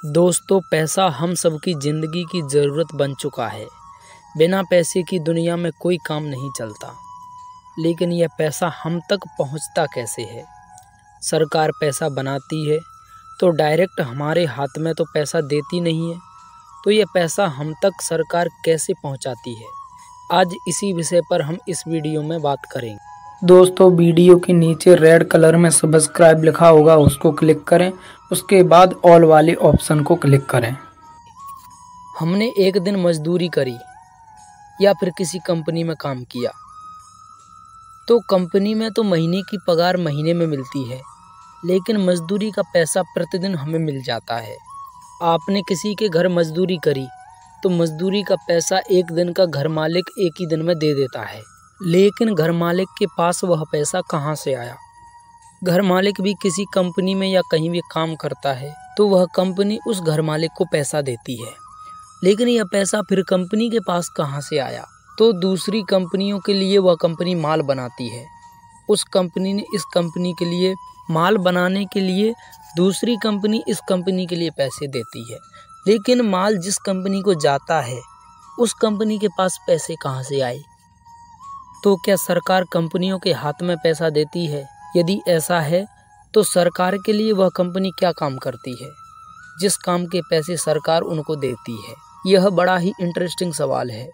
दोस्तों, पैसा हम सबकी ज़िंदगी की ज़रूरत बन चुका है। बिना पैसे की दुनिया में कोई काम नहीं चलता। लेकिन यह पैसा हम तक पहुंचता कैसे है? सरकार पैसा बनाती है तो डायरेक्ट हमारे हाथ में तो पैसा देती नहीं है। तो यह पैसा हम तक सरकार कैसे पहुंचाती है? आज इसी विषय पर हम इस वीडियो में बात करेंगे। दोस्तों, वीडियो के नीचे रेड कलर में सब्सक्राइब लिखा होगा, उसको क्लिक करें। उसके बाद ऑल वाले ऑप्शन को क्लिक करें। हमने एक दिन मजदूरी करी या फिर किसी कंपनी में काम किया, तो कंपनी में तो महीने की पगार महीने में मिलती है, लेकिन मजदूरी का पैसा प्रतिदिन हमें मिल जाता है। आपने किसी के घर मजदूरी करी तो मजदूरी का पैसा एक दिन का घर मालिक एक ही दिन में दे देता है, लेकिन घर मालिक के पास वह पैसा कहाँ से आया? घर मालिक भी किसी कंपनी में या कहीं भी काम करता है तो वह कंपनी उस घर मालिक को पैसा देती है, लेकिन यह पैसा फिर कंपनी के पास कहाँ से आया? तो दूसरी कंपनियों के लिए वह कंपनी माल बनाती है। उस कंपनी ने इस कंपनी के लिए माल बनाने के लिए दूसरी कंपनी इस कंपनी के लिए पैसे देती है, लेकिन माल जिस कंपनी को जाता है उस कंपनी के पास पैसे कहाँ से आए? तो क्या सरकार कंपनियों के हाथ में पैसा देती है? यदि ऐसा है तो सरकार के लिए वह कंपनी क्या काम करती है जिस काम के पैसे सरकार उनको देती है? यह बड़ा ही इंटरेस्टिंग सवाल है।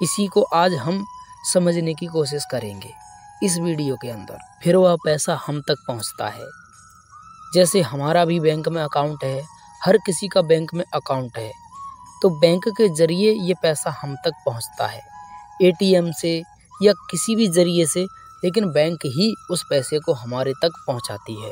इसी को आज हम समझने की कोशिश करेंगे इस वीडियो के अंदर। फिर वह पैसा हम तक पहुंचता है। जैसे हमारा भी बैंक में अकाउंट है, हर किसी का बैंक में अकाउंट है, तो बैंक के जरिए ये पैसा हम तक पहुंचता है, एटीएम से या किसी भी जरिए से, लेकिन बैंक ही उस पैसे को हमारे तक पहुंचाती है।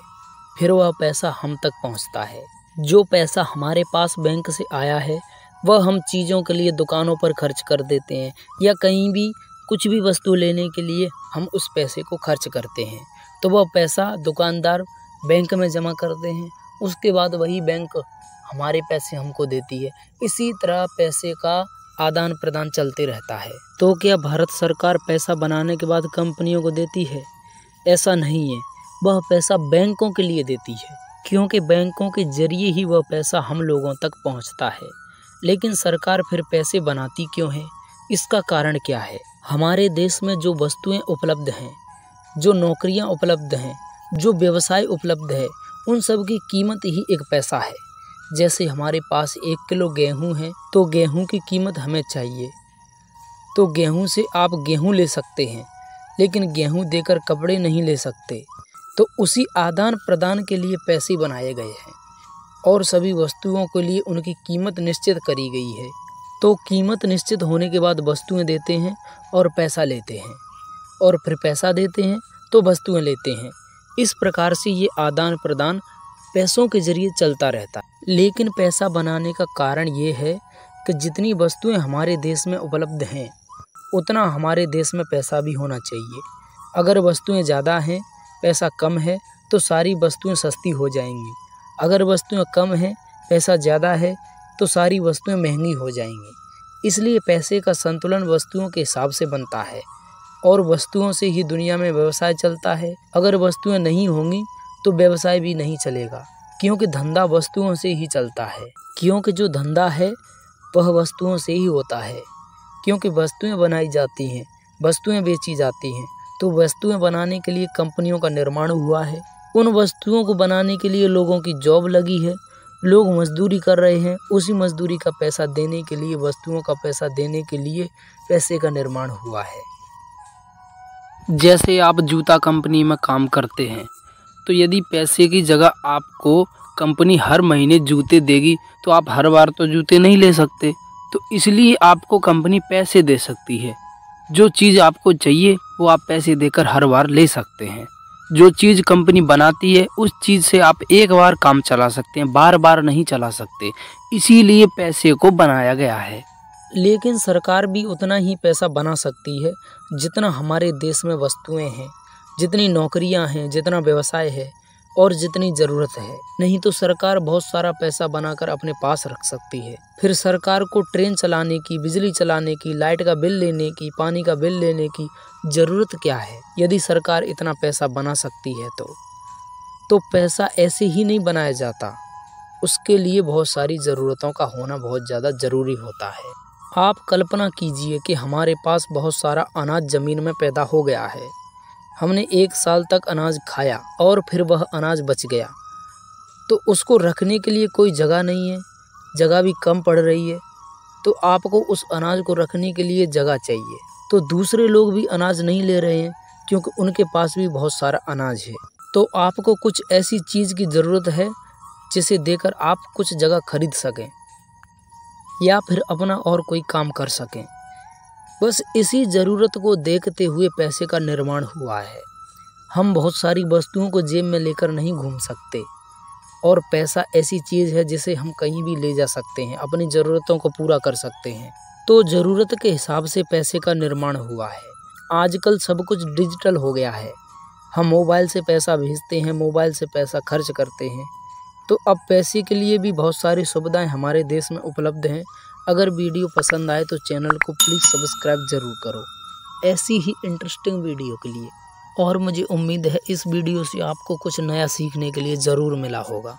फिर वह पैसा हम तक पहुंचता है। जो पैसा हमारे पास बैंक से आया है वह हम चीज़ों के लिए दुकानों पर खर्च कर देते हैं, या कहीं भी कुछ भी वस्तु लेने के लिए हम उस पैसे को खर्च करते हैं, तो वह पैसा दुकानदार बैंक में जमा करते हैं। उसके बाद वही बैंक हमारे पैसे हमको देती है। इसी तरह पैसे का आदान प्रदान चलते रहता है। तो क्या भारत सरकार पैसा बनाने के बाद कंपनियों को देती है? ऐसा नहीं है। वह पैसा बैंकों के लिए देती है, क्योंकि बैंकों के जरिए ही वह पैसा हम लोगों तक पहुंचता है। लेकिन सरकार फिर पैसे बनाती क्यों है? इसका कारण क्या है? हमारे देश में जो वस्तुएं उपलब्ध हैं, जो नौकरियां उपलब्ध हैं, जो व्यवसाय उपलब्ध है, उन सब की कीमत ही एक पैसा है। जैसे हमारे पास 1 किलो गेहूं है तो गेहूं की कीमत हमें चाहिए, तो गेहूं से आप गेहूं ले सकते हैं, लेकिन गेहूं देकर कपड़े नहीं ले सकते। तो उसी आदान प्रदान के लिए पैसे बनाए गए हैं और सभी वस्तुओं के लिए उनकी कीमत निश्चित करी गई है। तो कीमत निश्चित होने के बाद वस्तुएं देते हैं और पैसा लेते हैं, और फिर पैसा देते हैं तो वस्तुएं लेते हैं। इस प्रकार से ये आदान प्रदान पैसों के जरिए चलता रहता है। लेकिन पैसा बनाने का कारण ये है कि जितनी वस्तुएं हमारे देश में उपलब्ध हैं उतना हमारे देश में पैसा भी होना चाहिए। अगर वस्तुएं ज़्यादा हैं, पैसा कम है, तो सारी वस्तुएं सस्ती हो जाएंगी। अगर वस्तुएं कम हैं, पैसा ज़्यादा है, तो सारी वस्तुएं महंगी हो जाएंगी। इसलिए पैसे का संतुलन वस्तुओं के हिसाब से बनता है, और वस्तुओं से ही दुनिया में व्यवसाय चलता है। अगर वस्तुएं नहीं होंगी तो व्यवसाय भी नहीं चलेगा, क्योंकि धंधा वस्तुओं से ही चलता है। क्योंकि जो धंधा है वह वस्तुओं से ही होता है, क्योंकि वस्तुएं बनाई जाती हैं, वस्तुएं बेची जाती हैं। तो वस्तुएं बनाने के लिए कंपनियों का निर्माण हुआ है। उन वस्तुओं को बनाने के लिए लोगों की जॉब लगी है, लोग मजदूरी कर रहे हैं। उसी मजदूरी का पैसा देने के लिए, वस्तुओं का पैसा देने के लिए पैसे का निर्माण हुआ है। जैसे आप जूता कंपनी में काम करते हैं, तो यदि पैसे की जगह आपको कंपनी हर महीने जूते देगी तो आप हर बार तो जूते नहीं ले सकते। तो इसलिए आपको कंपनी पैसे दे सकती है। जो चीज़ आपको चाहिए वो आप पैसे देकर हर बार ले सकते हैं। जो चीज़ कंपनी बनाती है उस चीज़ से आप एक बार काम चला सकते हैं, बार बार नहीं चला सकते। इसीलिए पैसे को बनाया गया है। लेकिन सरकार भी उतना ही पैसा बना सकती है जितना हमारे देश में वस्तुएं हैं, जितनी नौकरियां हैं, जितना व्यवसाय है और जितनी ज़रूरत है। नहीं तो सरकार बहुत सारा पैसा बनाकर अपने पास रख सकती है। फिर सरकार को ट्रेन चलाने की, बिजली चलाने की, लाइट का बिल लेने की, पानी का बिल लेने की ज़रूरत क्या है? यदि सरकार इतना पैसा बना सकती है तो पैसा ऐसे ही नहीं बनाया जाता। उसके लिए बहुत सारी ज़रूरतों का होना बहुत ज़्यादा ज़रूरी होता है। आप कल्पना कीजिए कि हमारे पास बहुत सारा अनाज ज़मीन में पैदा हो गया है। हमने 1 साल तक अनाज खाया और फिर वह अनाज बच गया, तो उसको रखने के लिए कोई जगह नहीं है, जगह भी कम पड़ रही है, तो आपको उस अनाज को रखने के लिए जगह चाहिए। तो दूसरे लोग भी अनाज नहीं ले रहे हैं क्योंकि उनके पास भी बहुत सारा अनाज है। तो आपको कुछ ऐसी चीज़ की ज़रूरत है जिसे देकर आप कुछ जगह खरीद सकें या फिर अपना और कोई काम कर सकें। बस इसी ज़रूरत को देखते हुए पैसे का निर्माण हुआ है। हम बहुत सारी वस्तुओं को जेब में लेकर नहीं घूम सकते और पैसा ऐसी चीज़ है जिसे हम कहीं भी ले जा सकते हैं, अपनी ज़रूरतों को पूरा कर सकते हैं। तो ज़रूरत के हिसाब से पैसे का निर्माण हुआ है। आजकल सब कुछ डिजिटल हो गया है। हम मोबाइल से पैसा भेजते हैं, मोबाइल से पैसा खर्च करते हैं। तो अब पैसे के लिए भी बहुत सारी सुविधाएं हमारे देश में उपलब्ध हैं। अगर वीडियो पसंद आए तो चैनल को प्लीज़ सब्सक्राइब ज़रूर करो ऐसी ही इंटरेस्टिंग वीडियो के लिए। और मुझे उम्मीद है इस वीडियो से आपको कुछ नया सीखने के लिए ज़रूर मिला होगा।